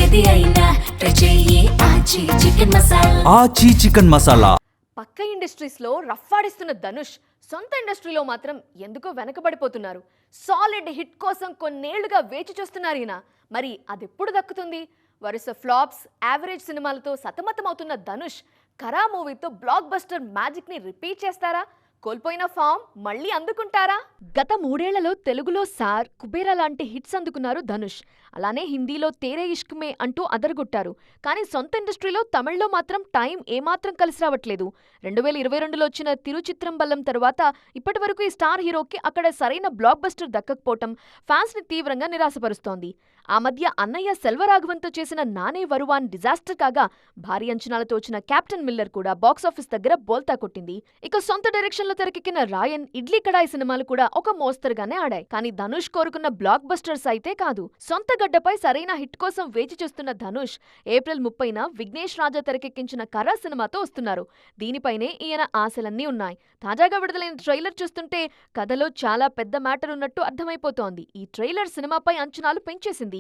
ఏది అయినా ట్రై చెయ్యి ఆచి చికెన్ మసాలా. ఆచి చికెన్ మసాలా. పక్క ఇండస్ట్రీస్లో రఫ్ఫాడిస్తున్న ధనుష్ సొంత ఇండస్ట్రీలో మాత్రం ఎందుకో వెనకబడిపోతున్నారు. సాలిడ్ హిట్ కోసం కొన్నేళ్లుగా వేచి చూస్తున్నారు ఈయన. మరి అదెప్పుడు దక్కుతుంది? వరుస ఫ్లాప్స్, యావరేజ్ సినిమాలతో సతమతమవుతున్న ధనుష్ కరా మూవీతో బ్లాక్ బస్టర్ మ్యాజిక్ ని రిపీట్ చేస్తారా? కోల్పోయిన ఫామ్ మళ్ళీ అందుకుంటారా? గత 3 ఏళ్లలో తెలుగులో సార్, కుబేరా లాంటి హిట్స్ అందుకున్నారు ధనుష్. అలానే హిందీలో తేరే ఇష్క్ మే అంటూ అదరగొట్టారు. కానీ సొంత ఇండస్ట్రీలో తమిళ్లో మాత్రం టైం ఏమాత్రం కలిసి రావట్లేదు. 2022లో వచ్చిన తిరుచిత్రంబల్లం తర్వాత ఇప్పటి వరకు ఈ స్టార్ హీరోకి అక్కడ సరైన బ్లాక్ బస్టర్ దక్కకపోవటం ఫ్యాన్స్ ని తీవ్రంగా నిరాశపరుస్తోంది. ఆ మధ్య అన్నయ్య సెల్వరాఘవన్తో చేసిన నానే వరువాన్ డిజాస్టర్ కాగా, భారీ అంచనాలతో వచ్చిన కెప్టెన్ మిల్లర్ కూడా బాక్సాఫీస్ దగ్గర బోల్తా కొట్టింది. ఇక సొంత డైరెక్షన్ లో తెరకెక్కిన రాయన్, ఇడ్లీ కడాయి సినిమాలు కూడా ఒక మోస్తరుగానే ఆడాయి. కానీ ధనుష్ కోరుకున్న బ్లాక్ బస్టర్స్ అయితే కాదు. సొంత గడ్డపై సరైన హిట్ కోసం వేచి చూస్తున్న ధనుష్ ఏప్రిల్ 30న విఘ్నేష్ రాజా తెరకెక్కించిన కరా సినిమాతో వస్తున్నారు. దీనిపైనే ఈయన ఆశలన్నీ ఉన్నాయి. తాజాగా విడుదలైన ట్రైలర్ చూస్తుంటే కథలో చాలా పెద్ద మ్యాటర్ ఉన్నట్టు అర్థమైపోతోంది. ఈ ట్రైలర్ సినిమాపై అంచనాలు పెంచేసింది.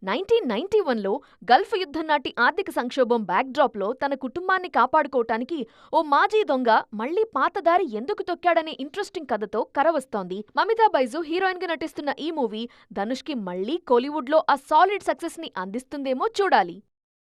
1991లో గల్ఫ్ యుద్ధం నాటి ఆర్థిక సంక్షోభం బ్యాక్డ్రాప్లో తన కుటుంబాన్ని కాపాడుకోవటానికి ఓ మాజీ దొంగ మళ్లీ పాతదారి ఎందుకు తొక్కాడనే ఇంట్రెస్టింగ్ కథతో కరవస్తోంది. మమితా బైజు హీరోయిన్ గా నటిస్తున్న ఈ మూవీ ధనుష్ కి మళ్లీ కోలీవుడ్ లో ఆ సాలిడ్ సక్సెస్ ని అందిస్తుందేమో చూడాలి.